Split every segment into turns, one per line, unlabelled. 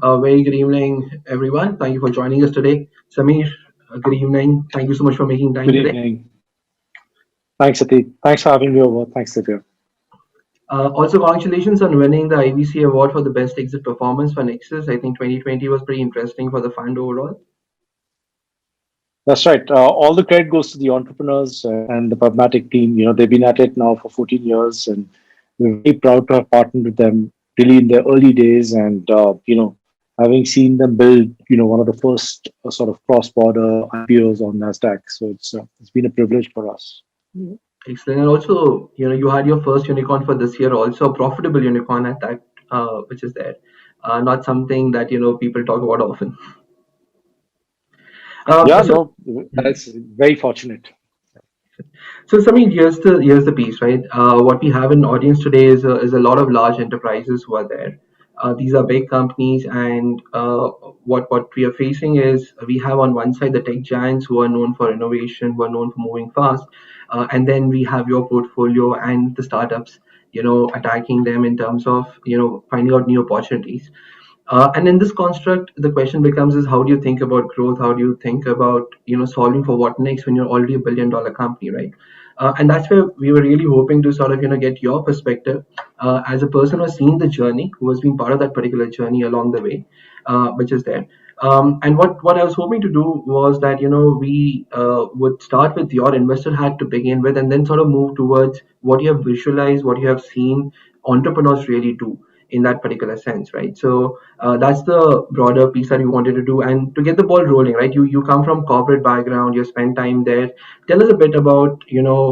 Very good evening, everyone. Thank you for joining us today. Samir, good evening. Thank you so much for making time
Good
today.
evening. Thanks, Atit. Thanks for having me over. Thanks, Divya.
Also, congratulations on winning the IVC award for the best exit performance for Nexus. I think 2020 was pretty interesting for the fund overall.
That's right. All the credit goes to the entrepreneurs and the pragmatic team. They've been at it now for 14 years, and we're very proud to have partnered with them really in their early days. And having seen them build, one of the first sort of cross-border IPOs on Nasdaq. So it's been a privilege for us.
Excellent. And also, you had your first unicorn for this year, also a profitable unicorn at that, which is there. Not something that people talk about often.
Yeah,
So
no, that's very fortunate.
So, Samir, here's the piece, right? What we have in audience today is a lot of large enterprises who are there. These are big companies, and what we are facing is we have on one side the tech giants who are known for innovation, who are known for moving fast, and then we have your portfolio and the startups, attacking them in terms of finding out new opportunities. And in this construct, the question becomes is how do you think about growth? How do you think about solving for what next when you're already a $1 billion company, right? And that's where we were really hoping to sort of get your perspective as a person who has seen the journey, who has been part of that particular journey along the way, which is there. And what I was hoping to do was that we would start with your investor hat to begin with, and then sort of move towards what you have visualized, what you have seen entrepreneurs really do in that particular sense, right? So that's the broader piece that we wanted to do, and to get the ball rolling, right? You come from corporate background, you spend time there. Tell us a bit about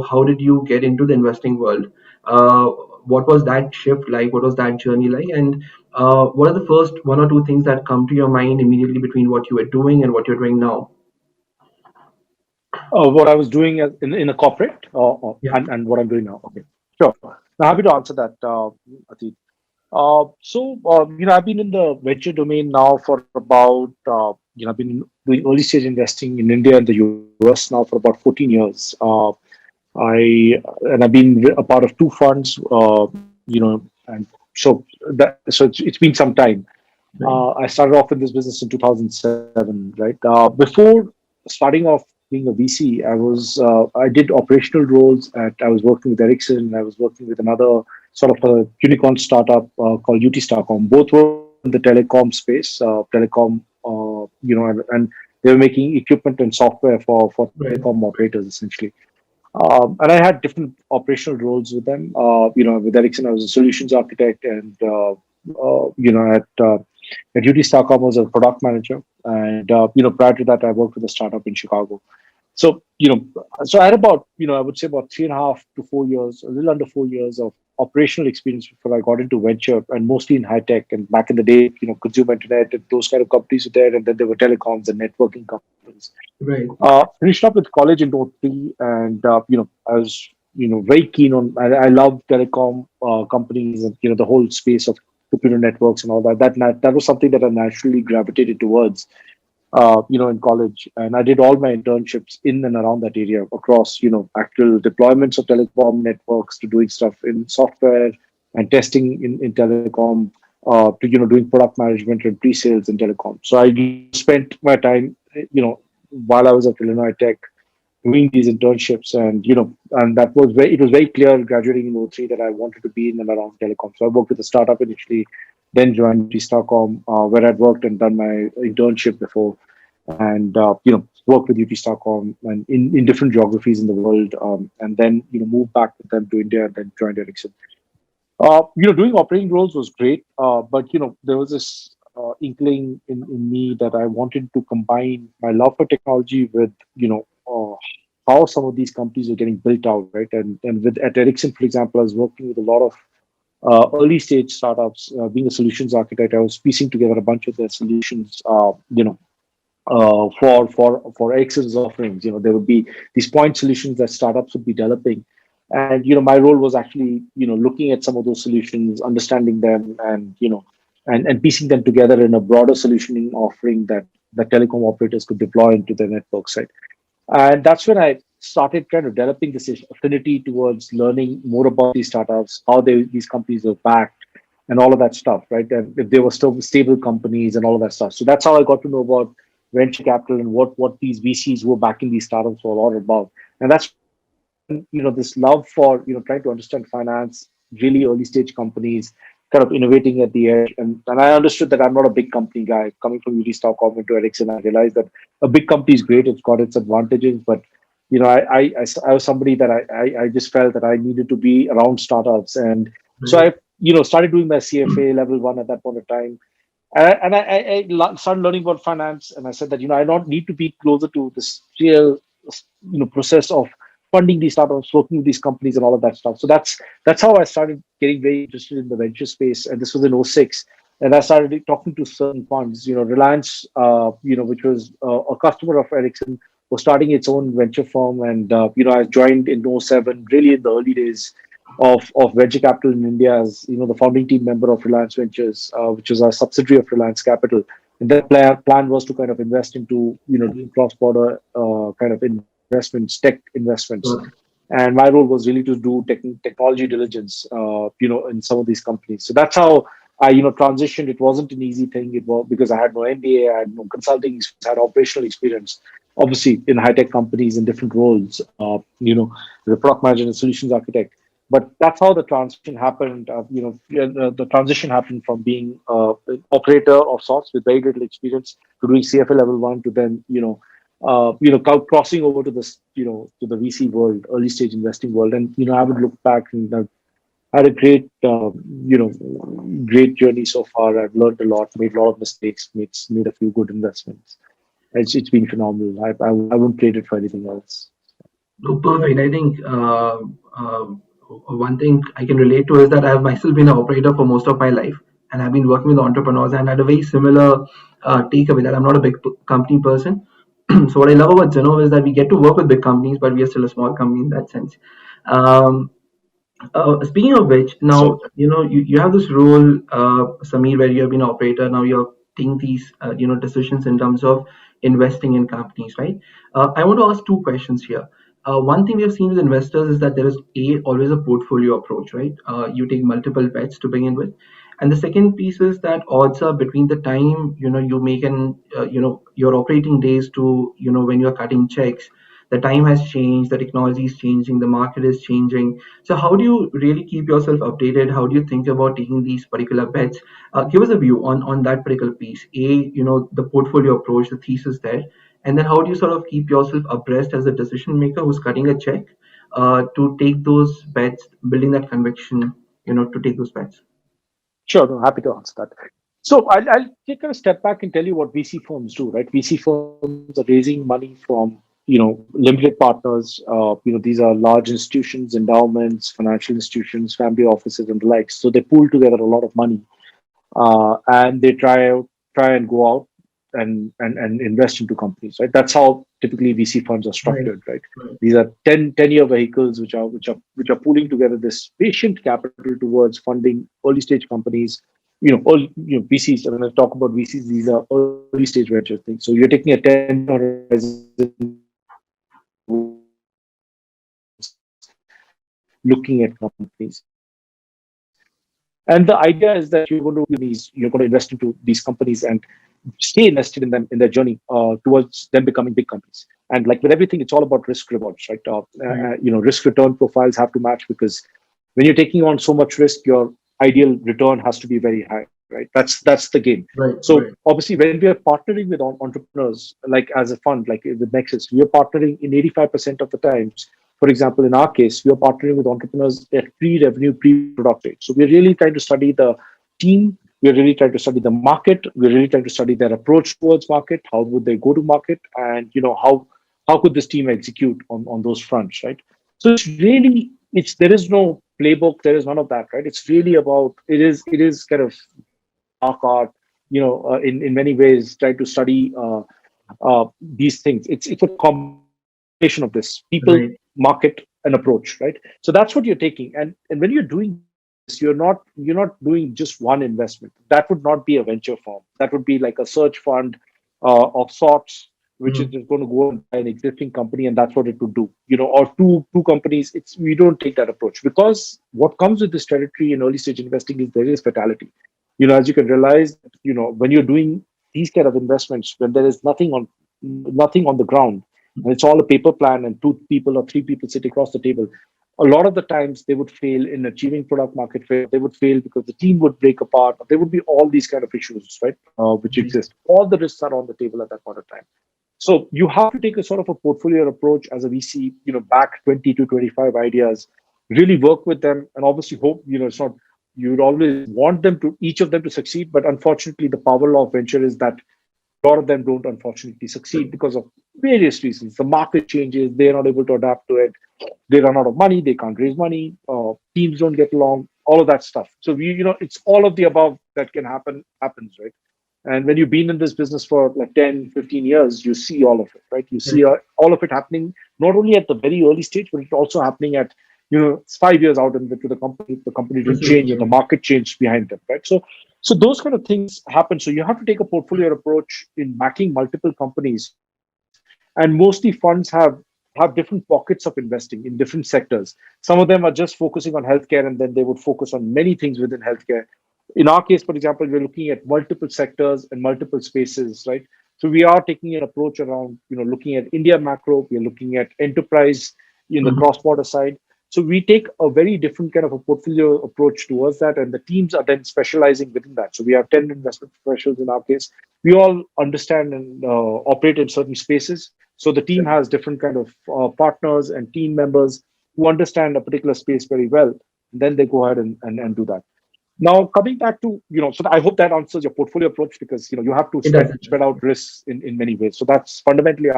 how did you get into the investing world? Uh, what was that shift like? What was that journey like? And what are the first one or two things that come to your mind immediately between what you were doing and what you're doing now?
What I was doing in a corporate
Yeah.
and what I'm doing now. Okay, sure. Now, happy to answer that, Atit. I've been in the venture domain now for about, I've been doing early stage investing in India and the US now for about 14 years. I've been a part of two funds, and so it's been some time.
Right.
I started off in this business in 2007, right? Before starting off being a VC, I did operational roles I was working with Ericsson. I was working with another sort of a unicorn startup called UT Starcom. Both were in the telecom space, and they were making equipment and software for
Right.
telecom operators essentially. And I had different operational roles with them. With Ericsson, I was a solutions architect, and at UT Starcom, I was a product manager. And prior to that, I worked with a startup in Chicago. So so I had about I would say about 3.5 to 4 years, a little under 4 years of operational experience before I got into venture, and mostly in high tech. And back in the day, consumer internet and those kind of companies were there, and then there were telecoms and networking companies.
Right.
Finished up with college in '03, and I was very keen on. I love telecom companies and the whole space of computer networks and all that. That was something that I naturally gravitated towards. In college, and I did all my internships in and around that area across actual deployments of telecom networks to doing stuff in software and testing in telecom to doing product management and pre-sales in telecom. So I spent my time while I was at Illinois Tech doing these internships, and that was very it was very clear graduating in '03 that I wanted to be in and around telecom. So I worked with a startup initially, then joined UT Stockholm, where I'd worked and done my internship before, and worked with UT Stockholm and in different geographies in the world, and then moved back with them to India and then joined Ericsson. Doing operating roles was great, but there was this inkling in me that I wanted to combine my love for technology with how some of these companies are getting built out, right? And with at Ericsson, for example, I was working with a lot of early stage startups. Being a solutions architect, I was piecing together a bunch of their solutions. For Ericsson's offerings, there would be these point solutions that startups would be developing, and my role was actually looking at some of those solutions, understanding them, and and piecing them together in a broader solutioning offering that telecom operators could deploy into their networks, right? And that's when I started kind of developing this affinity towards learning more about these startups, how these companies are backed, and all of that stuff, right? And if they were still stable companies and all of that stuff. So that's how I got to know about venture capital and what these VCs who were backing these startups were all about. And that's when, this love for, trying to understand finance, really early stage companies, kind of innovating at the edge. And I understood that I'm not a big company guy. Coming from UD Stockholm into Ericsson, I realized that a big company is great. It's got its advantages, but I was somebody that I just felt that I needed to be around startups. And so
Right.
started doing my CFA level one at that point of time. Started learning about finance, and I said that I don't need to be closer to this real process of funding these startups, working with these companies, and all of that stuff. So that's how I started getting very interested in the venture space, and this was in '06. And I started talking to certain funds. Reliance, which was a customer of Ericsson, was starting its own venture firm, and I joined in '07, really in the early days of venture capital in India, as the founding team member of Reliance Ventures, which is a subsidiary of Reliance Capital. And that plan was to kind of invest into doing cross border kind of investments, tech investments.
Sure.
And my role was really to do technology diligence, in some of these companies. So that's how I transitioned. It wasn't an easy thing. It was because I had no MBA, I had no consulting experience, I had operational experience, obviously in high tech companies in different roles. The product manager and solutions architect. But that's how the transition happened. The transition happened from being an operator of sorts with very little experience to doing CFA level one to then crossing over to this to the VC world, early stage investing world. And I would look back and I've had a great journey so far. I've learned a lot, made a lot of mistakes, made a few good investments. It's been phenomenal. I wouldn't trade it for anything else.
No, perfect. I think one thing I can relate to is that I have myself been an operator for most of my life, and I've been working with entrepreneurs and had a very similar takeaway that I'm not a big company person. So what I love about Zinnov is that we get to work with big companies, but we are still a small company in that sense. Um, Speaking of which,
So
now you have this role, Samir, where you have been an operator. Now you're taking these decisions in terms of investing in companies, right? I want to ask two questions here. One thing we have seen with investors is that there is always a portfolio approach, right? You take multiple bets to begin with, and the second piece is that odds are between the time you make an your operating days to when you're cutting checks. The time has changed, the technology is changing, the market is changing. So how do you really keep yourself updated? How do you think about taking these particular bets? Give us a view on that particular piece. The portfolio approach, the thesis there, and then how do you sort of keep yourself abreast as a decision maker who's cutting a check to take those bets, building that conviction, to take those bets.
sure, no, happy to answer that. So I'll take a step back and tell you what VC firms do, right? VC firms are raising money from, limited partners. These are large institutions, endowments, financial institutions, family offices, and the likes. So they pool together a lot of money, and they try and go out and invest into companies, right? That's how typically VC funds are
Right.
structured, right?
Right.
These are 10-year vehicles which are pooling together this patient capital towards funding early stage companies. VCs. When I talk about VCs, these are early stage venture things. So you're taking a 10 horizon towards looking at companies. And the idea is that you're going to invest into these companies and stay invested in them in their journey towards them becoming big companies. And like with everything, it's all about risk rewards, right?
Right.
Risk return profiles have to match, because when you're taking on so much risk, your ideal return has to be very high, right? That's the game.
Right.
So
Right.
obviously, when we are partnering with entrepreneurs, like as a fund, like with Nexus, we are partnering in 85% of the times. For example, in our case, we are partnering with entrepreneurs at pre-revenue, pre-product stage. So we're really trying to study the team. We're really trying to study the market. We're really trying to study their approach towards market. How would they go to market? And how could this team execute on those fronts, right? So it's there is no playbook. There is none of that, right? It's really about it is kind of dark art, in many ways, trying to study these things. It's a combination of this: people,
Right.
market, and approach, right? So that's what you're taking. And when you're doing this, you're not doing just one investment. That would not be a venture firm. That would be like a search fund of sorts, which is just going to go and buy an existing company, and that's what it would do. Or two companies. It's We don't take that approach, because what comes with this territory in early stage investing is there is fatality. As you can realize, when you're doing these kind of investments, when there is nothing on the ground, and it's all a paper plan and two people or three people sit across the table, a lot of the times they would fail in achieving product market fit. They would fail because the team would break apart. There would be all these kind of issues, right? Which exist. All the risks are on the table at that point of time. So you have to take a sort of a portfolio approach as a VC, back 20 to 25 ideas, really work with them, and obviously hope, it's not, you'd always want each of them to succeed. But unfortunately, the power law of venture is that a lot of them don't unfortunately succeed because of various reasons. The market changes, they're not able to adapt to it. They run out of money, they can't raise money, teams don't get along, all of that stuff. So it's all of the above that can happens, right? And when you've been in this business for like 10, 15 years, you see all of it, right? You see all of it happening, not only at the very early stage, but it's also happening at, it's 5 years out into the company didn't change and the market changed behind them, right? So those kind of things happen. So you have to take a portfolio approach in backing multiple companies. And mostly funds have different pockets of investing in different sectors. Some of them are just focusing on healthcare, and then they would focus on many things within healthcare. In our case, for example, we're looking at multiple sectors and multiple spaces, right? So we are taking an approach around, looking at India macro. We're looking at enterprise in the cross-border side. So we take a very different kind of a portfolio approach towards that, and the teams are then specializing within that. So we have 10 investment professionals in our case. We all understand and operate in certain spaces. So the team has different kind of partners and team members who understand a particular space very well. And then they go ahead and do that. Now, coming back to, so I hope that answers your portfolio approach, because, you have to spread out risks in many ways. So that's fundamentally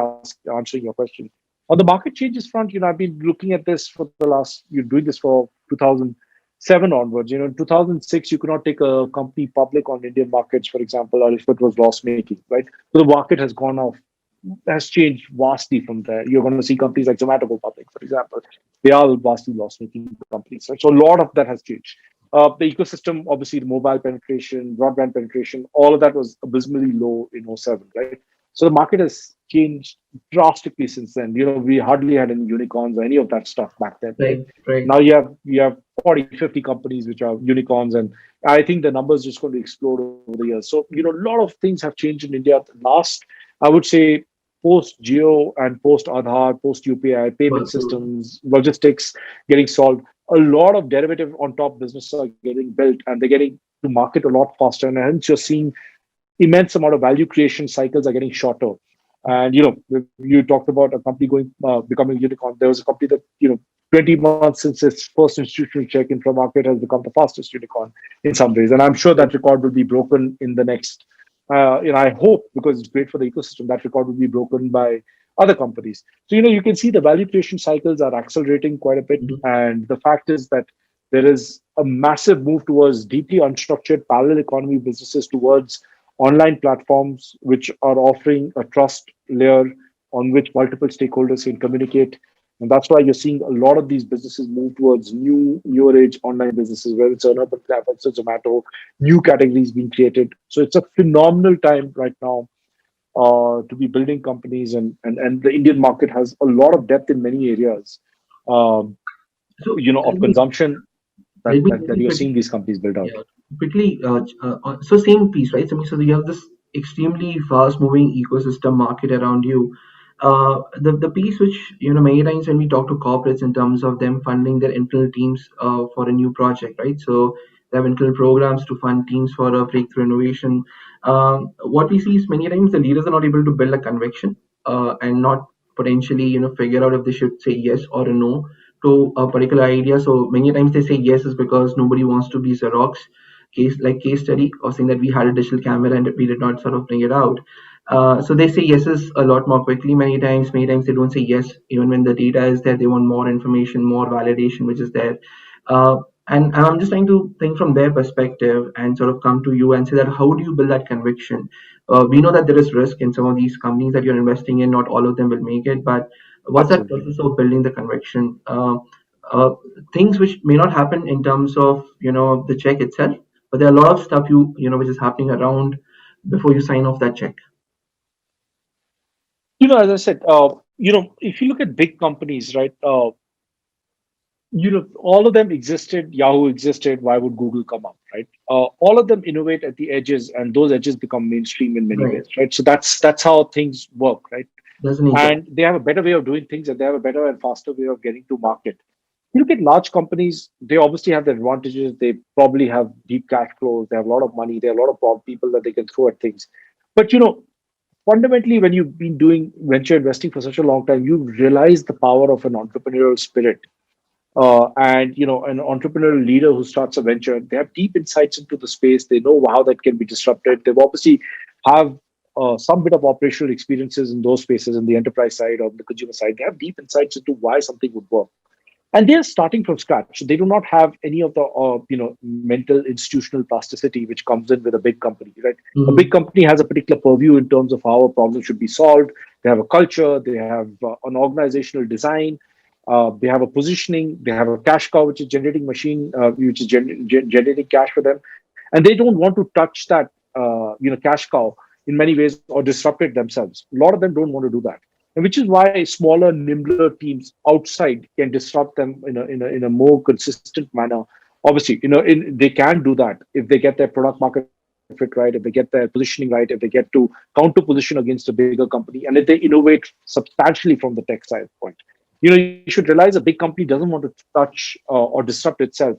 answering your question. On the market changes front, I've been looking at this for the last, you're doing this for 2007 onwards. In 2006, you could not take a company public on Indian markets, for example, or if it was loss making, right? So the market has changed vastly from there. You're going to see companies like Zomato go public, for example. They are vastly loss-making companies. Right? So a lot of that has changed. The ecosystem, obviously, the mobile penetration, broadband penetration, all of that was abysmally low in '07, right? So the market has changed drastically since then. We hardly had any unicorns or any of that stuff back then.
Right.
Now you have 40, 50 companies which are unicorns, and I think the numbers just going to explode over the years. So, a lot of things have changed in India. Last, I would say, post Geo and post Aadhaar, post UPI, payment systems, logistics getting solved. A lot of derivative on top businesses are getting built, and they're getting to market a lot faster. And hence you're seeing immense amount of value creation cycles are getting shorter. And, you talked about a company becoming a unicorn. There was a company that, 20 months since its first institutional check in from market has become the fastest unicorn in some ways. And I'm sure that record will be broken in the next, I hope, because it's great for the ecosystem, that record will be broken by other companies. So, you can see the value creation cycles are accelerating quite a bit. And the fact is that there is a massive move towards deeply unstructured parallel economy businesses towards online platforms, which are offering a trust layer on which multiple stakeholders can communicate. And that's why you're seeing a lot of these businesses move towards newer age online businesses, whether it's an urban platform, it's a Zomato, new categories being created. So it's a phenomenal time right now to be building companies, and the Indian market has a lot of depth in many areas,
So
of consumption
I'll be
that you're seeing these companies build out.
yeah, quickly. So same piece, right? So you have this extremely fast-moving ecosystem market around you. The piece which many times when we talk to corporates in terms of them funding their internal teams for a new project, right? So they have internal programs to fund teams for a breakthrough innovation. What we see is many times the leaders are not able to build a conviction and not potentially figure out if they should say yes or a no to a particular idea. So many times they say yes is because nobody wants to be Xerox case study or saying that we had a digital camera and we did not sort of bring it out. So they say yeses a lot more quickly. Many times they don't say yes even when the data is there. They want more information, more validation, which is there. And I'm just trying to think from their perspective and sort of come to you and say that how do you build that conviction? We know that there is risk in some of these companies that you're investing in. Not all of them will make it, but what's that
Absolutely.
process of building the conviction? Uh, Things which may not happen in terms of the check itself, but there are a lot of stuff which is happening around before you sign off that check.
As I said, if you look at big companies, right? All of them existed. Yahoo existed. Why would Google come up, right? All of them innovate at the edges, and those edges become mainstream in many
Right.
ways, right? So that's how things work, right?
That's the nature.
And they have a better way of doing things, and they have a better and faster way of getting to market. You look at large companies; they obviously have their advantages. They probably have deep cash flows. They have a lot of money. They have a lot of people that they can throw at things. But fundamentally, when you've been doing venture investing for such a long time, you realize the power of an entrepreneurial spirit, and an entrepreneurial leader who starts a venture. They have deep insights into the space. They know how that can be disrupted. They've obviously have some bit of operational experiences in those spaces, in the enterprise side or the consumer side. They have deep insights into why something would work, and they're starting from scratch. They do not have any of the mental institutional plasticity which comes in with a big company, right? A big
Hmm.
company has a particular purview in terms of how a problem should be solved. They have a culture. They have an organizational design. They have a positioning. They have a cash cow which is generating machine, which is generating cash for them, and they don't want to touch that cash cow in many ways or disrupt it themselves. A lot of them don't want to do that, and which is why smaller, nimbler teams outside can disrupt them in a more consistent manner. Obviously, they can do that if they get their product market fit right, if they get their positioning right, if they get to counter position against a bigger company, and if they innovate substantially from the tech side point. You should realize a big company doesn't want to touch or disrupt itself.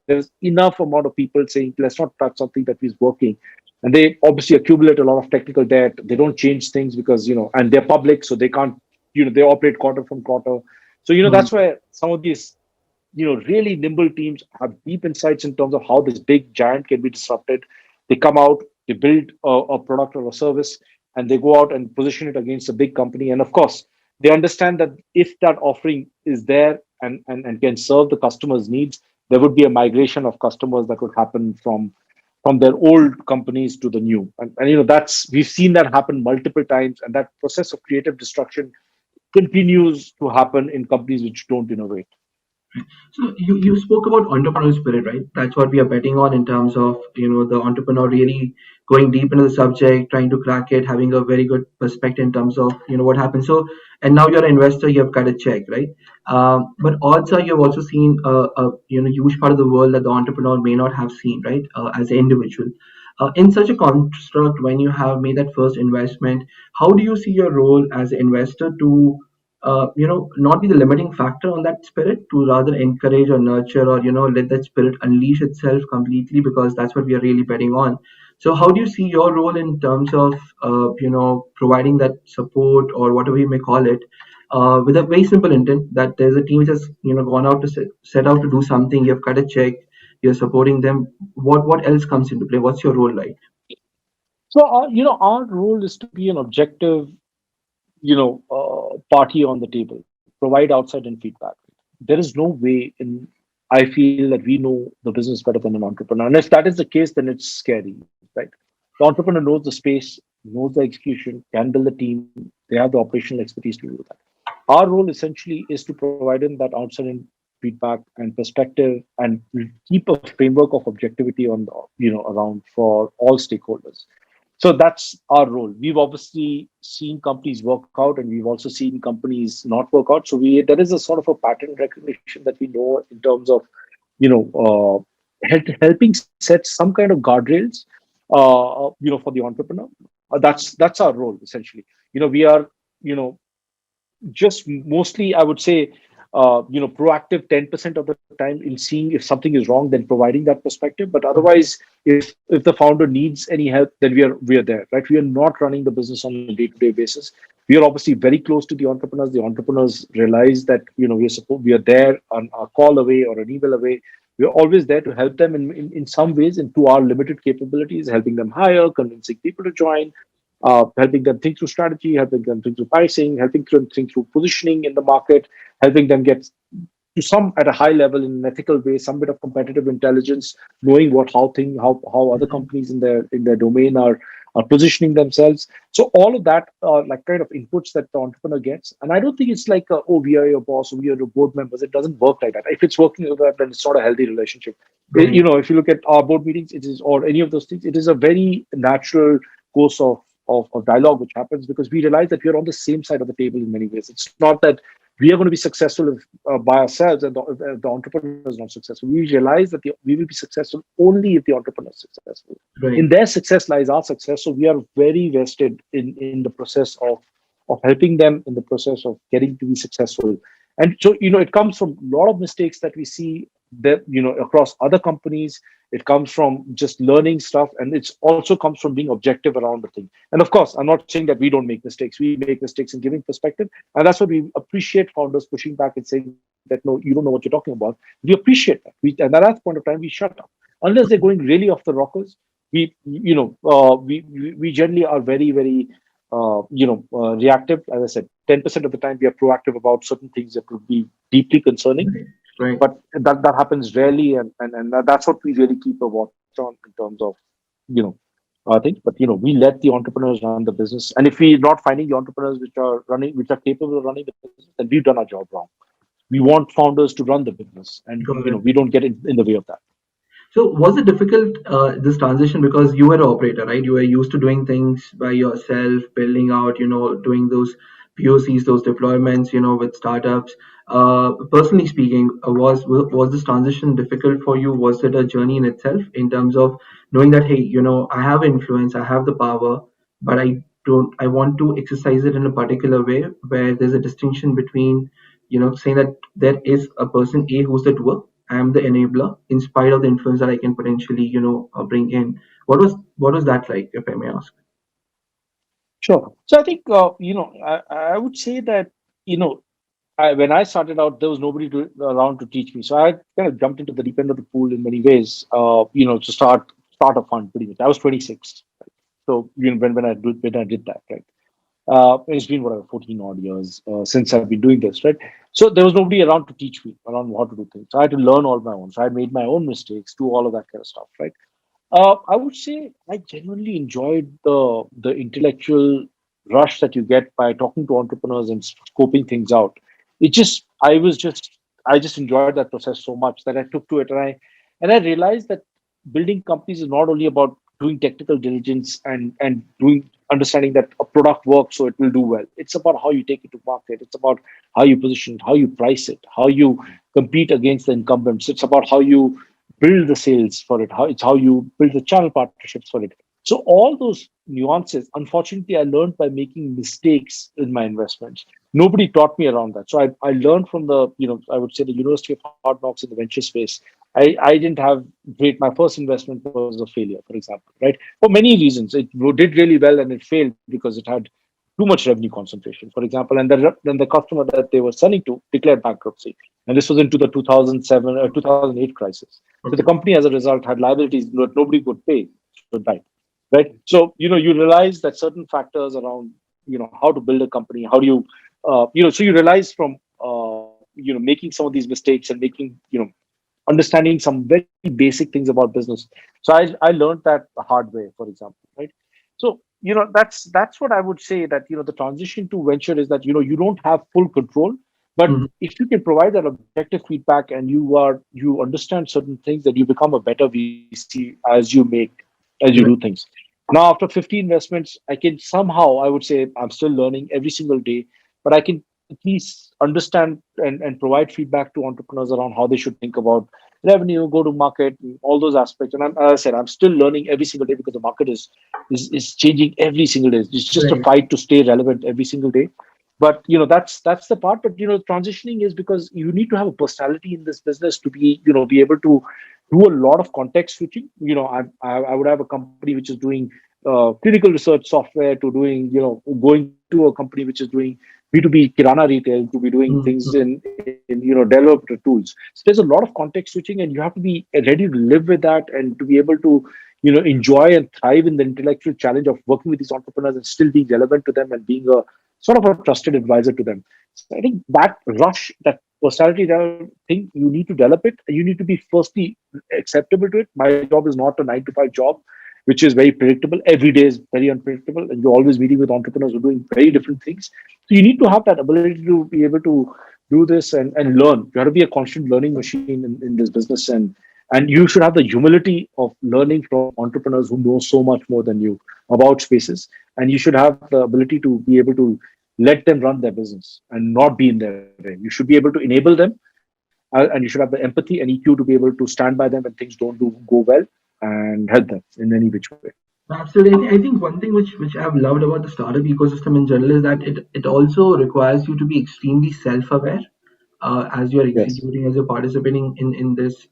There's enough amount of people saying, let's not touch something that is working. And they obviously accumulate a lot of technical debt. They don't change things because, and they're public, so they can't, they operate quarter from quarter. So,
Hmm.
that's where some of these, really nimble teams have deep insights in terms of how this big giant can be disrupted. They come out, they build a product or a service, and they go out and position it against a big company. And of course, they understand that if that offering is there and can serve the customer's needs, there would be a migration of customers that would happen from their old companies to the new. And that's we've seen that happen multiple times, and that process of creative destruction continues to happen in companies which don't innovate.
So you spoke about entrepreneurial spirit, right? That's what we are betting on in terms of the entrepreneur really going deep into the subject, trying to crack it, having a very good perspective in terms of what happens. So and now you're an investor, you have cut a check, right? But odds are you've also seen a huge part of the world that the entrepreneur may not have seen, right? As an individual. In such a construct, when you have made that first investment, how do you see your role as an investor to not be the limiting factor on that spirit, to rather encourage or nurture or let that spirit unleash itself completely, because that's what we are really betting on. So how do you see your role in terms of providing that support or whatever you may call it, with a very simple intent that there's a team which has gone out to set out to do something, you've cut a check, you're supporting them. What else comes into play? What's your role like?
So, our role is to be an objective, party on the table, provide outside and feedback. There is no way in I feel that we know the business better than an entrepreneur. And if that is the case, then it's scary, right? The entrepreneur knows the space, knows the execution, can build a team, they have the operational expertise to do that. Our role essentially is to provide in that outside in feedback and perspective and keep a framework of objectivity on the, around for all stakeholders. So that's our role. We've obviously seen companies work out, and we've also seen companies not work out. So there is a sort of a pattern recognition that we know in terms of helping set some kind of guardrails for the entrepreneur. That's our role essentially. We are you know just mostly, I would say, proactive 10% of the time in seeing if something is wrong, then providing that perspective. But otherwise, if the founder needs any help, then we are there, right? We are not running the business on a day-to-day basis. We are obviously very close to the entrepreneurs. The entrepreneurs realize that we are there on a call away or an email away. We are always there to help them in some ways, into our limited capabilities, helping them hire, convincing people to join, helping them think through strategy, helping them think through pricing, helping them think through positioning in the market, helping them get to some at a high level in an ethical way, some bit of competitive intelligence, knowing how other companies in their domain are positioning themselves. So all of that are like kind of inputs that the entrepreneur gets. And I don't think it's like oh, we are your boss or we are your board members. It doesn't work like that. If it's working like that, then it's not a healthy relationship.
Right.
If you look at our board meetings, it is, or any of those things, it is a very natural course of of dialogue which happens, because we realize that we are on the same side of the table in many ways. It's not that we are going to be successful if, by ourselves, and if the entrepreneur is not successful. We realize that we will be successful only if the entrepreneur is successful. In
Right.
their success lies our success. So we are very vested in the process of helping them, in the process of getting to be successful. And so, it comes from a lot of mistakes that we see that, across other companies. It comes from just learning stuff, and it also comes from being objective around the thing. And of course, I'm not saying that we don't make mistakes. We make mistakes in giving perspective, and that's what we appreciate founders pushing back and saying that no, you don't know what you're talking about. We appreciate that. And at that point of time, we shut up unless they're going really off the rockers. We generally are very, very reactive. As I said, 10% of the time we are proactive about certain things that would be deeply concerning,
Right. Right.
but that happens rarely, and that's what we really keep a watch on in terms of you know things. But we let the entrepreneurs run the business, and if we're not finding the entrepreneurs which are capable of running the business, then we've done our job wrong. We want founders to run the business, and
Got it.
we don't get in the way of that.
So was it difficult this transition because you were an operator, right? You were used to doing things by yourself, building out, doing those POCs, those deployments, with startups. Personally speaking, was this transition difficult for you? Was it a journey in itself in terms of knowing that, hey, I have influence, I have the power, but I want to exercise it in a particular way where there's a distinction between, saying that there is a person A who's the doer, I'm the enabler, in spite of the influence that I can potentially, bring in. What was that like, if I may ask?
Sure. So I think I would say that when I started out, there was nobody around to teach me. So I kind of jumped into the deep end of the pool in many ways. To start a fund pretty much. I was 26, right? So when I did that, right? It's been whatever 14 odd years since I've been doing this, right? So there was nobody around to teach me around how to do things. So I had to learn all my own. So I made my own mistakes, do all of that kind of stuff, right? I would say I genuinely enjoyed the intellectual rush that you get by talking to entrepreneurs and scoping things out. I just enjoyed that process so much that I took to it, and I realized that building companies is not only about doing technical diligence and doing understanding that a product works so it will do well. It's about how you take it to market. It's about how you position it, how you price it, how you compete against the incumbents. It's about how you build the sales for it, how you build the channel partnerships for it. So all those nuances, unfortunately, I learned by making mistakes in my investments. Nobody taught me around that. So I learned from I would say the University of Hard Knocks in the venture space. I didn't have great. My first investment was a failure, for example, right? For many reasons. It did really well and it failed because it had too much revenue concentration, for example, and then the customer that they were selling to declared bankruptcy. And this was into the 2007 or 2008 crisis. So the
Okay.
company, as a result, had liabilities that nobody could pay, so it died. Right. So you realize that certain factors around how to build a company, how do you so you realize from making some of these mistakes and making understanding some very basic things about business. So I learned that the hard way, for example, right? So that's what I would say, that the transition to venture is that you don't have full control, but
Mhm.
if you can provide that objective feedback and you understand certain things, that you become a better VC as you do
Right.
things. Now, after 50 investments, I can somehow, I would say, I'm still learning every single day, but I can at least understand and provide feedback to entrepreneurs around how they should think about revenue, go to market, and all those aspects. And as I said, I'm still learning every single day because the market is changing every single day. It's just a
Right.
fight to stay relevant every single day. But that's the part. But transitioning is because you need to have a personality in this business to be able to do a lot of context switching. I would have a company which is doing clinical research software, to doing going to a company which is doing B2B kirana retail, to be doing things
Mhm.
in developed tools. So there's a lot of context switching, and you have to be ready to live with that, and to be able to enjoy and thrive in the intellectual challenge of working with these entrepreneurs and still being relevant to them and being a sort of a trusted advisor to them. So I think that rush, that personality thing, you need to develop it. You need to be firstly acceptable to it. My job is not a 9 to 5 job, which is very predictable. Every day is very unpredictable, and you're always meeting with entrepreneurs who are doing very different things. So you need to have that ability to be able to do this and learn. You have to be a constant learning machine in this business, And you should have the humility of learning from entrepreneurs who know so much more than you about spaces. And you should have the ability to be able to let them run their business and not be in their way. You should be able to enable them, and you should have the empathy and EQ to be able to stand by them when things don't go well and help them in any which way.
Absolutely. I think one thing which I've loved about the startup ecosystem in general is that it also requires you to be extremely self-aware as you're
Yes.
executing, as you're participating in this,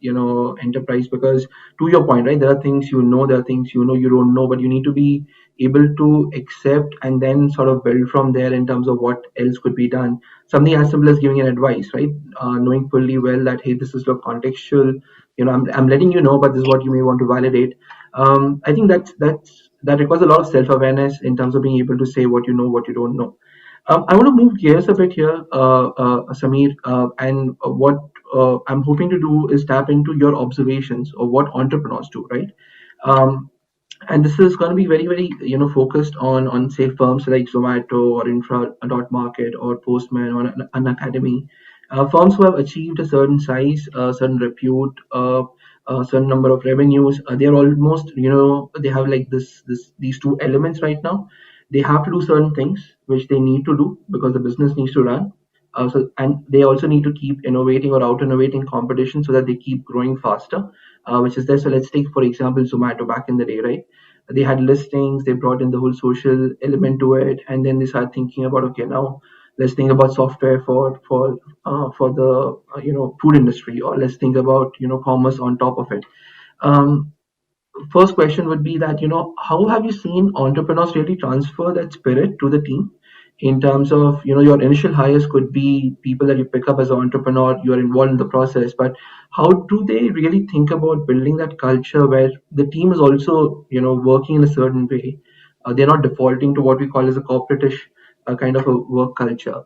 enterprise. Because to your point, right, there are things there are things you don't know, but you need to be able to accept and then sort of build from there in terms of what else could be done. Something as simple as giving an advice, right? Knowing fully well that hey, this is your contextual. I'm letting you know, but this is what you may want to validate. I think that requires a lot of self-awareness in terms of being able to say what you know, what you don't know. I want to move gears a bit here, Samir, and what I'm hoping to do is tap into your observations of what entrepreneurs do, right? Um, and this is going to be very focused on say firms like Zomato or Infra dot Market or Postman or an academy, firms who have achieved a certain size, a certain repute, a certain number of revenues. They are almost, they have like this these two elements right now. They have to do certain things which they need to do because the business needs to run. And they also need to keep innovating or out innovating competition so that they keep growing faster, which is there. So let's take, for example, Zomato back in the day, right? They had listings, they brought in the whole social element to it, and then they started thinking about, okay, now let's think about software for the food industry, or let's think about commerce on top of it. Um, First question would be that how have you seen entrepreneurs really transfer that spirit to the team in terms of your initial hires could be people that you pick up as an entrepreneur, you are involved in the process, but how do they really think about building that culture where the team is also working in a certain way, they're not defaulting to what we call as a corporatish kind of a work culture.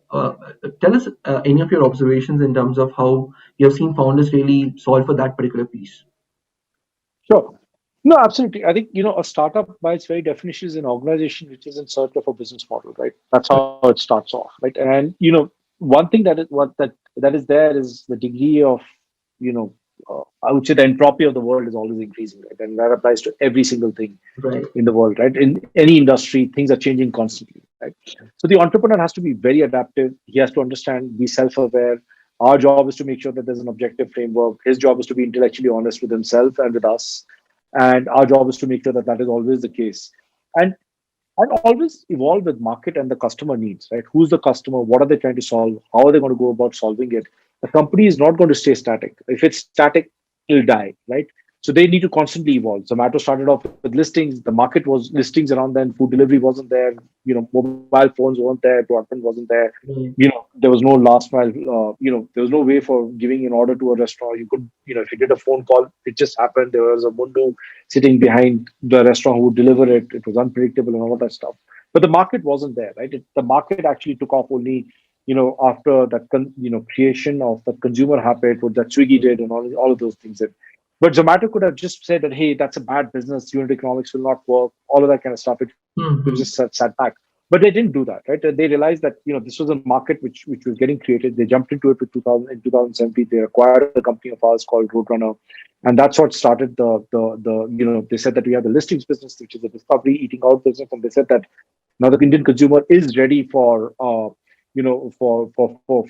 Tell us any of your observations in terms of how you have seen founders really solve for that particular piece.
Sure. No, absolutely. I think, a startup by its very definition is an organization which is in search of a business model, right? That's how it starts off, right? And, one thing that is there is the degree of, you know, I would say the entropy of the world is always increasing, right? And that applies to every single thing
Right.
in the world, right? In any industry, things are changing constantly, right? So the entrepreneur has to be very adaptive. He has to understand, be self-aware. Our job is to make sure that there's an objective framework. His job is to be intellectually honest with himself and with us, and our job is to make sure that that is always the case. And and always evolve with market and the customer needs, right? Who's the customer? What are they trying to solve? How are they going to go about solving it? The company is not going to stay static. If it's static, it'll die, right? So they need to constantly evolve. Zomato started off with listings. The market was listings around then. Food delivery wasn't there. Mobile phones weren't there. Broadband wasn't there.
Right.
There was no last mile. There was no way for giving an order to a restaurant. You could, if you did a phone call, it just happened. There was a mundo sitting behind the restaurant who would deliver it. It was unpredictable and all that stuff. But the market wasn't there, right? The market actually took off only, after that, creation of the consumer habit, what that Swiggy did, and all of those things. But Zomato could have just said that, hey, that's a bad business. Unit economics will not work. All of that kind of stuff. It was just
Mhm.
sat back. But they didn't do that, right? They realized that this was a market which was getting created. They jumped into it with 2000 in 2017. They acquired a company of ours called Roadrunner, and that's what started the they said that we have the listings business, which is a discovery eating out business, and they said that now the Indian consumer is ready for for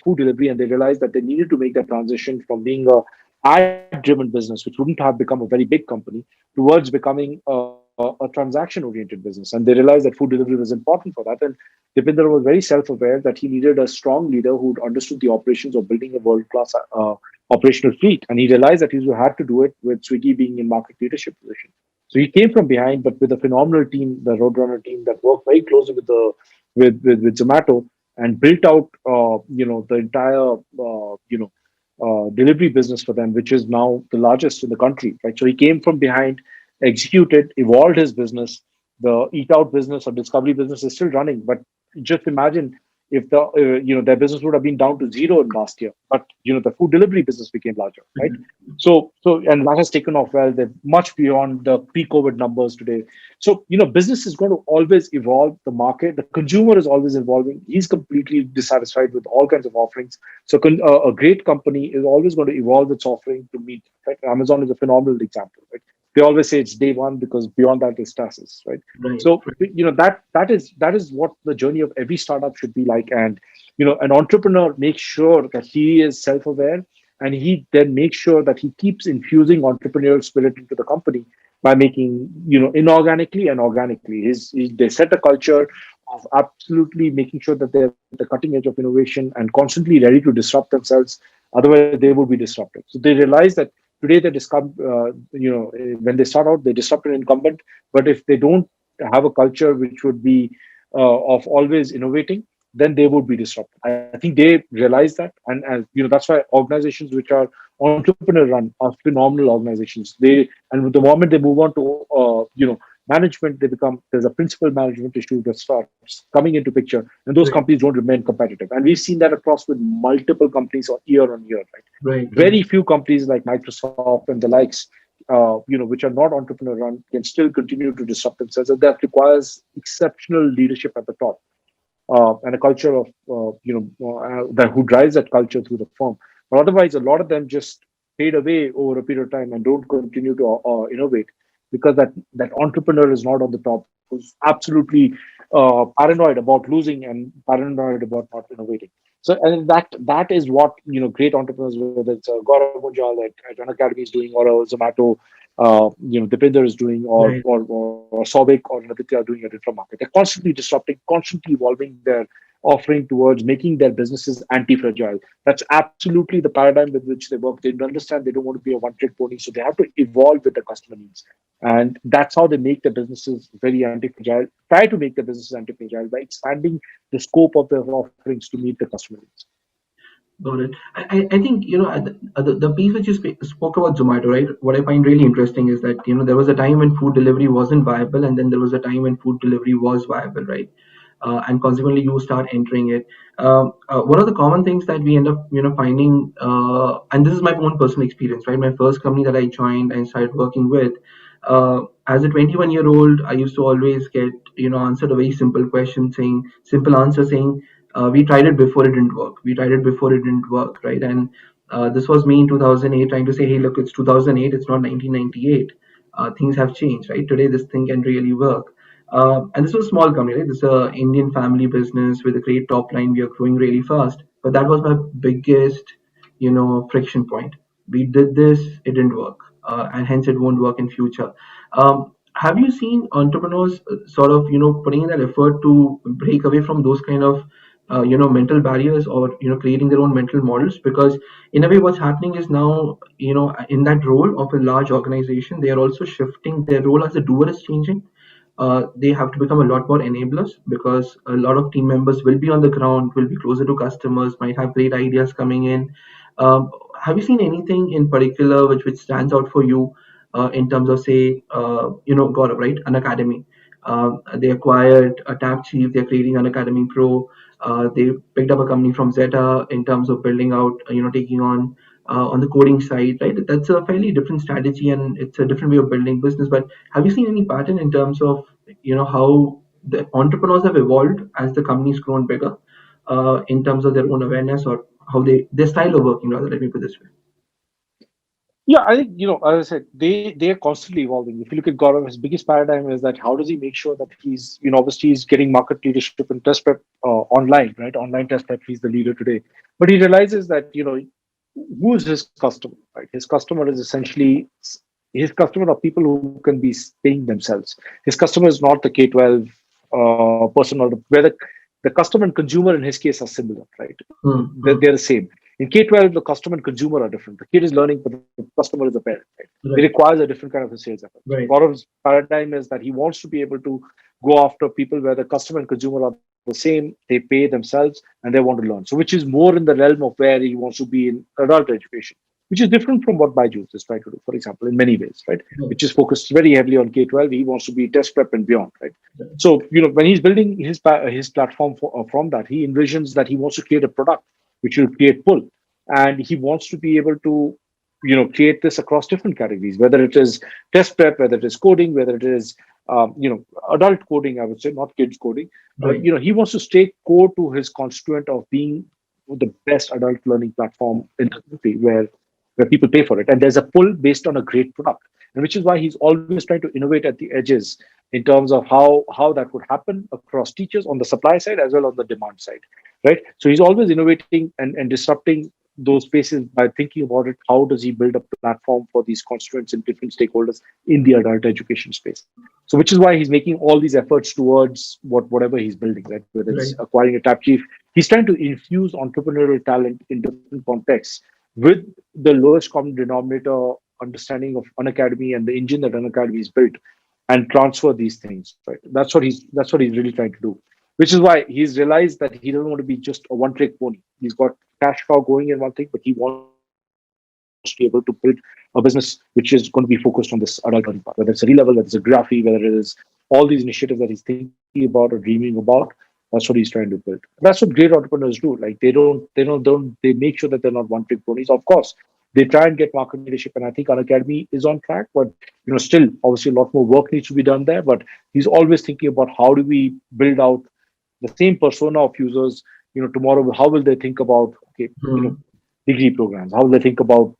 food delivery, and they realized that they needed to make that transition from being a ad-driven business, which wouldn't have become a very big company, towards becoming a transaction-oriented business. And they realized that food delivery was important for that. And Dipinder was very self-aware that he needed a strong leader who understood the operations of building a world-class operational fleet. And he realized that he had to do it with Swiggy being in market leadership position. So he came from behind, but with a phenomenal team, the Roadrunner team that worked very closely with the with Zomato, and built out the entire delivery business for them, which is now the largest in the country. Right. So he came from behind, executed, evolved his business. The eat out business or discovery business is still running, but just imagine if the their business would have been down to zero in last year, but the food delivery business became larger, right? So and that has taken off well. They're much beyond the pre-COVID numbers today. So business is going to always evolve. The market, the consumer is always evolving. He's completely dissatisfied with all kinds of offerings. So a great company is always going to evolve its offering to meet. Right? Amazon is a phenomenal example. Right? They always say it's day one because beyond that is stasis. Right?
Right.
So that is what the journey of every startup should be like. And an entrepreneur makes sure that he is self-aware, and he then makes sure that he keeps infusing entrepreneurial spirit into the company by making inorganically and organically. They set a culture of absolutely making sure that they're at the cutting edge of innovation and constantly ready to disrupt themselves. Otherwise, they would be disrupted. So they realize that today when they start out, they disrupt an incumbent. But if they don't have a culture which would be of always innovating, then they would be disrupted. I think they realize that, and as that's why organizations which are entrepreneur run are phenomenal organizations. And the moment they move on to management, there's a principal management issue that starts coming into picture, and those
Right.
companies don't remain competitive. And we've seen that across with multiple companies on year, right?
Right. Right.
Very few companies like Microsoft and the likes, which are not entrepreneur run, can still continue to disrupt themselves. And that requires exceptional leadership at the top, and a culture of that who drives that culture through the firm. But otherwise, a lot of them just fade away over a period of time and don't continue to innovate, because that entrepreneur is not on the top, who's absolutely paranoid about losing and paranoid about not innovating. So, and that is what great entrepreneurs, whether it's Gaurav Munjal at Danak Academy is doing, or a Zomato, Dipinder is doing,
Right.
or Sobic or Naditya are doing at Infra Market. They're constantly disrupting, constantly evolving their offering towards making their businesses anti-fragile. That's absolutely the paradigm with which they work. They understand they don't want to be a one-trick pony, so they have to evolve with the customer needs. And that's how they make their businesses very anti-fragile, try to make their businesses anti-fragile by expanding the scope of their offerings to meet the customer needs.
Got it. I think, the piece which you spoke about Zomato, right? What I find really interesting is that, there was a time when food delivery wasn't viable, and then there was a time when food delivery was viable, right? And consequently, you start entering it. One of the common things that we end up, finding, and this is my own personal experience, right? My first company that I joined and started working with, as a 21-year-old, I used to always get, answered a very simple question saying, simple answer saying, we tried it before it didn't work. We tried it before it didn't work, right? And this was me in 2008 trying to say, hey, look, it's 2008, it's not 1998. Things have changed, right? Today, this thing can really work. And this was a small company, right? This is an Indian family business with a great top line. We are growing really fast. But that was my biggest, friction point. We did this, it didn't work. And hence it won't work in future. Have you seen entrepreneurs sort of, putting in that effort to break away from those kind of mental barriers, or creating their own mental models? Because in a way what's happening is now, in that role of a large organization, they are also shifting. Their role as a doer is changing. They have to become a lot more enablers, because a lot of team members will be on the ground, will be closer to customers, might have great ideas coming in. Have you seen anything in particular which stands out for you, in terms of, say, Gaurav, right? An academy. They acquired a Tab Chief. They're creating an Academy Pro. They picked up a company from Zeta in terms of building out, taking on the coding side, right? That's a fairly different strategy, and it's a different way of building business. But have you seen any pattern in terms of, how the entrepreneurs have evolved as the company's grown bigger, in terms of their own awareness, or how their style of working, rather, let me put it this way?
Yeah, I think, as I said, they are constantly evolving. If you look at Gaurav, his biggest paradigm is that how does he make sure that he's, obviously he's getting market leadership in test prep online, right? Online test prep, he's the leader today. But he realizes that, who is his customer, right? His customer is essentially, his customer are people who can be paying themselves. His customer is not the K-12 person, or where the customer and consumer in his case are similar, right?
Hmm, hmm.
They're the same. In K-12, the customer and consumer are different. The kid is learning, but the customer is the parent. Right? It
Right.
requires a different kind of a sales effort. So
Right.
Gaurav's paradigm is that he wants to be able to go after people where the customer and consumer are the same. They pay themselves and they want to learn. So, which is more in the realm of where he wants to be in adult education. which is different from what Byju's is trying to do, for example, in many ways, right?
Right.
Which is focused very heavily on K-12. He wants to be test prep and beyond, right?
Right.
So, when he's building his platform from that, he envisions that he wants to create a product which will create pull, and he wants to be able to, create this across different categories, whether it is test prep, whether it is coding, whether it is, adult coding, I would say, not kids coding.
Right.
He wants to stay core to his constituent of being the best adult learning platform in the country, where people pay for it, and there's a pull based on a great product, and which is why he's always trying to innovate at the edges in terms of how that would happen across teachers on the supply side as well on the demand side, right? So he's always innovating and disrupting those spaces by thinking about it. How does he build a platform for these constituents and different stakeholders in the adult education space? So, which is why he's making all these efforts towards whatever he's building, right? Whether it's
Right.
acquiring a tap chief, he's trying to infuse entrepreneurial talent in different contexts with the lowest common denominator understanding of Unacademy and the engine that Unacademy is built, and transfer these things. Right. That's what he's really trying to do. Which is why he's realized that he doesn't want to be just a one-trick pony. He's got cash cow going in one thing, but he wants to be able to build a business which is going to be focused on this adult learning part, whether it's a re-level, whether it's a graphy, whether it is all these initiatives that he's thinking about or dreaming about. That's what he's trying to build. That's what great entrepreneurs do. Like they make sure that they're not one-trick ponies. Of course, they try and get market leadership, and I think Unacademy is on track. But still, obviously, a lot more work needs to be done there. But he's always thinking about how do we build out the same persona of users. Tomorrow, how will they think about, okay,
Hmm.
degree programs? How will they think about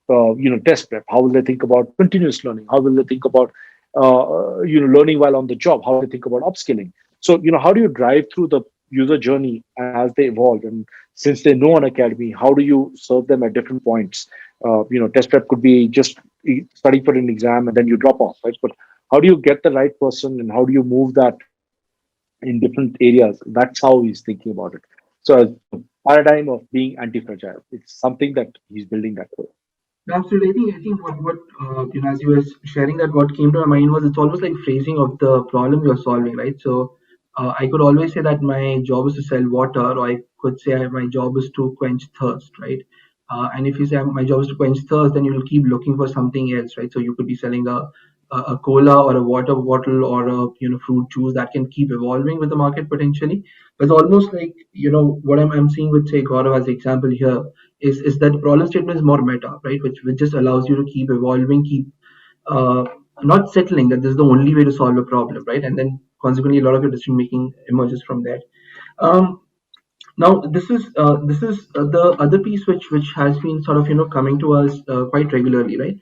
test prep? How will they think about continuous learning? How will they think about learning while on the job? How will they think about upskilling? So how do you drive through the user journey as they evolve? And since they know an academy, how do you serve them at different points? Test prep could be just study for an exam and then you drop off, right? But how do you get the right person, and how do you move that in different areas? That's how he's thinking about it. So, paradigm of being anti-fragile. It's something that he's building that way.
Absolutely. I think what as you were sharing that, what came to my mind was it's almost like phrasing of the problem you're solving, right? So I could always say that my job is to sell water, or I could say my job is to quench thirst, right? And if you say my job is to quench thirst, then you will keep looking for something else, right? So you could be selling a cola or a water bottle or a fruit juice that can keep evolving with the market potentially. But it's almost like what I'm seeing with say Gaurav as example here is that the problem statement is more meta, right? Which just allows you to keep evolving, keep uh, not settling that this is the only way to solve a problem, right? And then consequently, a lot of your decision making emerges from there. Um, Now, this is the other piece which has been sort of coming to us quite regularly, right?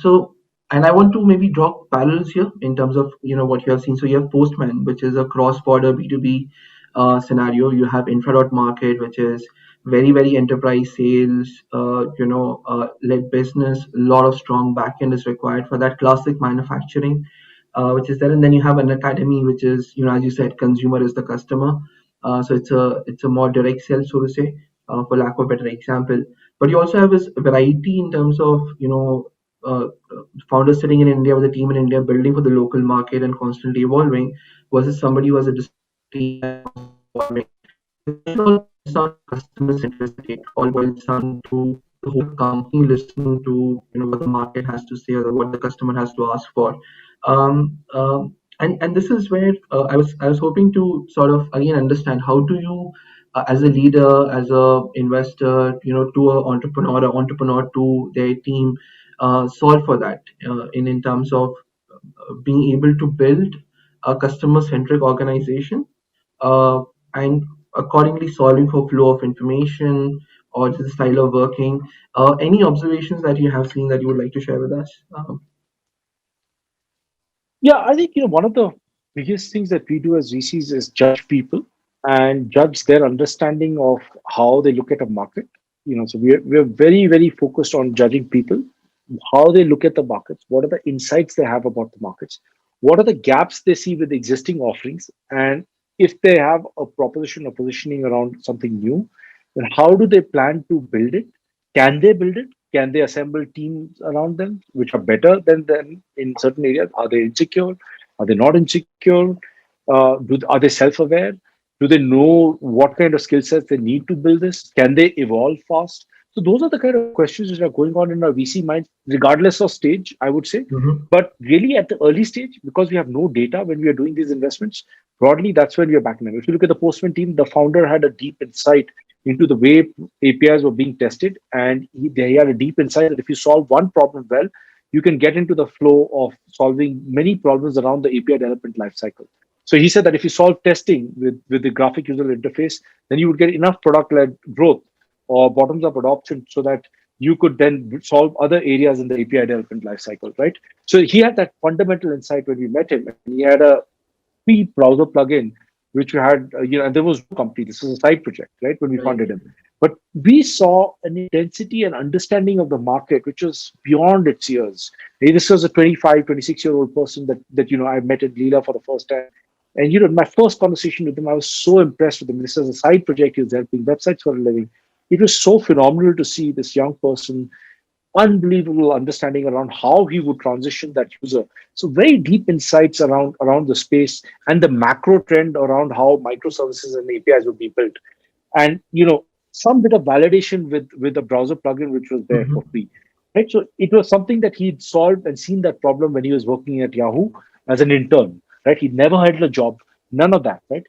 So, and I want to maybe draw parallels here in terms of what you have seen. So you have Postman, which is a cross-border B2B scenario. You have Infra Market, which is very enterprise sales, led business. A lot of strong backend is required for that. Classic manufacturing, which is there, and then you have an academy, which is as you said, consumer is the customer. So it's a more direct sell, so to say, for lack of a better example. But you also have this variety in terms of founders sitting in India with a team in India building for the local market and constantly evolving, versus somebody who has a distributed team and constantly evolving. This all boils down to customer centricity. It all boils down to the whole company listening to what the market has to say or what the customer has to ask for. And this is where I was hoping to sort of again understand how do you, as a leader, as a investor, to an entrepreneur, or entrepreneur to their team, solve for that in terms of being able to build a customer centric organization, uh, and accordingly solving for flow of information or the style of working. Any observations that you have seen that you would like to share with us?
Yeah, I think one of the biggest things that we do as VCs is judge people and judge their understanding of how they look at a market. So we're very focused on judging people, how they look at the markets, what are the insights they have about the markets, what are the gaps they see with existing offerings, and if they have a proposition or positioning around something new, then how do they plan to build it? Can they build it? Can they assemble teams around them which are better than them in certain areas? Are they insecure? Are they not insecure? Are they self-aware? Do they know what kind of skill sets they need to build this? Can they evolve fast? So those are the kind of questions which are going on in our VC minds, regardless of stage, I would say.
Mm-hmm.
But really at the early stage, because we have no data when we are doing these investments, broadly, that's when we are backing them. If you look at the Postman team, the founder had a deep insight into the way APIs were being tested. And they had a deep insight that if you solve one problem well, you can get into the flow of solving many problems around the API development lifecycle. So he said that if you solve testing with the graphic user interface, then you would get enough product-led growth or bottoms-up adoption so that you could then solve other areas in the API development lifecycle, right? So he had that fundamental insight when we met him, and he had a free browser plugin, which we had, and there was no company. This was a side project, right? When we
Right.
funded him, but we saw an intensity and understanding of the market, which was beyond its years. This was a 25, 26-year-old person that I met at Leela for the first time. And my first conversation with him, I was so impressed with him. This was a side project. He was helping websites for a living. It was so phenomenal to see this young person, unbelievable understanding around how he would transition that user. So very deep insights around the space and the macro trend around how microservices and APIs would be built. And some bit of validation with the browser plugin which was there for
Mm-hmm.
free. Right. So it was something that he'd solved and seen that problem when he was working at Yahoo as an intern. Right. He never had a job, none of that, right?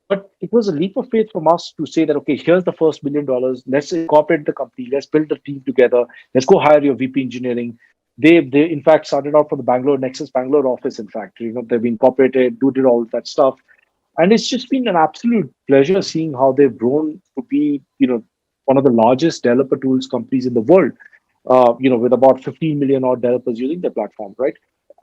But it was a leap of faith from us to say that, okay, here's the first $1 million. Let's incorporate the company. Let's build a team together. Let's go hire your VP engineering. They in fact started out from the Bangalore Nexus Bangalore office. In fact, they've incorporated, did all that stuff, and it's just been an absolute pleasure seeing how they've grown to be, one of the largest developer tools companies in the world. With about 15 million odd developers using the platform, right?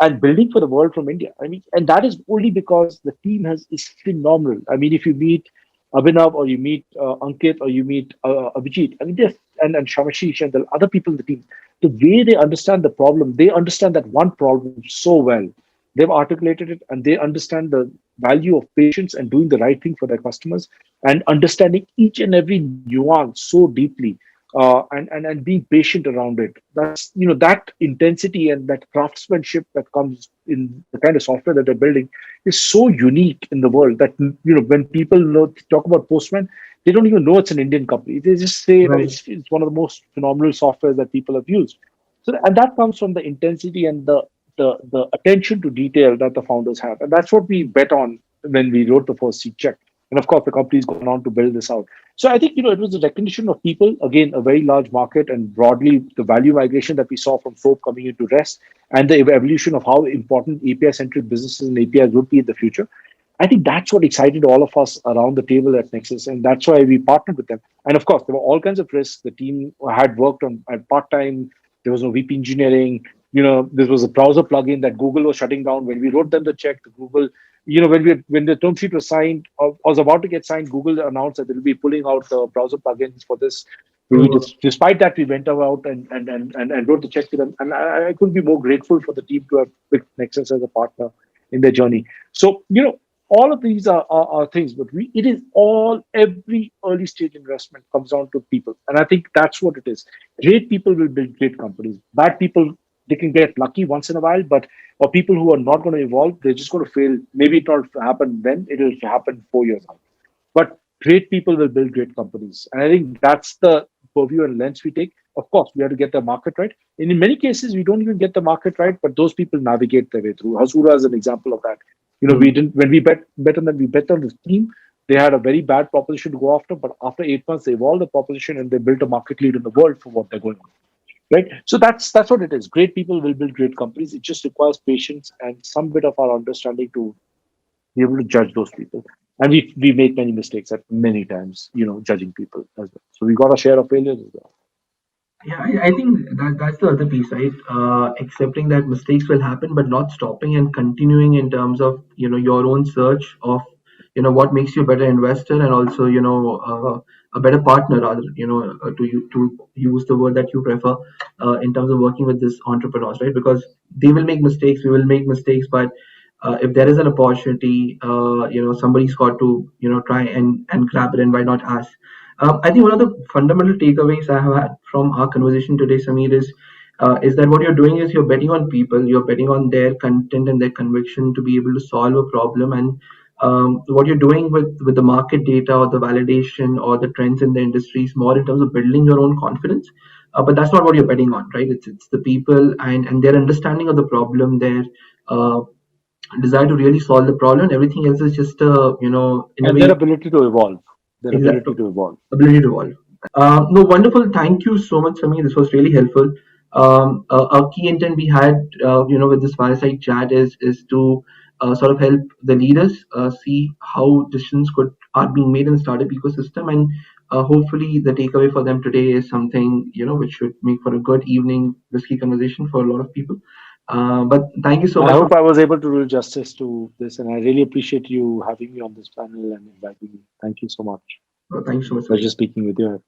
And building for the world from India. I mean, and that is only because the team is phenomenal. I mean, if you meet Abhinav or you meet Ankit or you meet Abhijit, I mean, and Shamashish and the other people in the team, the way they understand the problem, they understand that one problem so well. They've articulated it and they understand the value of patience and doing the right thing for their customers and understanding each and every nuance so deeply, and being patient around it. That's that intensity and that craftsmanship that comes in the kind of software that they're building is so unique in the world that when people talk about Postman, they don't even know it's an Indian company. They just say that
Right.
it's one of the most phenomenal softwares that people have used. So and that comes from the intensity and the attention to detail that the founders have, and that's what we bet on when we wrote the first seed check. And of course, the company's gone on to build this out. So I think it was a recognition of people, again, a very large market, and broadly the value migration that we saw from SOAP coming into REST, and the evolution of how important API-centric businesses and APIs would be in the future. I think that's what excited all of us around the table at Nexus, and that's why we partnered with them. And of course, there were all kinds of risks. The team had worked on at part time. There was no VP engineering. This was a browser plugin that Google was shutting down. When we wrote them the check, the Google, when the term sheet was signed, or was about to get signed, Google announced that they'll be pulling out the browser plugins for this.
Oh,
Despite that, we went out and wrote the check to them. And I couldn't be more grateful for the team to have picked Nexus as a partner in their journey. So, all of these are things, but it is all, every early stage investment comes down to people. And I think that's what it is. Great people will build great companies. Bad people, they can get lucky once in a while, but or people who are not going to evolve, they're just going to fail. Maybe it will not happen then, it'll happen 4 years out. But great people will build great companies. And I think that's the purview and lens we take. Of course, we have to get the market right. And in many cases, we don't even get the market right, but those people navigate their way through. Hasura is an example of that. We
mm.
didn't, when we bet on them, we bet on this team. They had a very bad proposition to go after, but after 8 months, they evolved the proposition and they built a market lead in the world for what they're going on. Right. So that's what it is. Great people will build great companies. It just requires patience and some bit of our understanding to be able to judge those people. And we make many mistakes at many times, judging people as well. So we got a share of failures as well.
Yeah, I think that's the other piece, right? Accepting that mistakes will happen, but not stopping and continuing in terms of your own search of what makes you a better investor and also a better partner, rather to use the word that you prefer in terms of working with these entrepreneurs, right? Because they will make mistakes, we will make mistakes, but if there is an opportunity, somebody's got to try and grab it, and why not us? I think one of the fundamental takeaways I have had from our conversation today, Samir, is that what you're doing is you're betting on people, you're betting on their content and their conviction to be able to solve a problem, and What you're doing with the market data or the validation or the trends in the industry is more in terms of building your own confidence. But that's not what you're betting on, right? It's the people and their understanding of the problem, their uh, desire to really solve the problem. Everything else is just in a
And their
way,
ability to evolve. Their
exactly,
ability to evolve.
ability to evolve. No, wonderful. Thank you so much, Sami. This was really helpful. A key intent we had, with this fireside chat is to sort of help the leaders see how decisions are being made in the startup ecosystem, and hopefully the takeaway for them today is something which should make for a good evening whiskey conversation for a lot of people. But thank you so
I
much.
hope I was able to do justice to this, and I really appreciate you having me on this panel and inviting me. Thank you so much.
Thank you so much,
Pleasure
Sami.
speaking with you.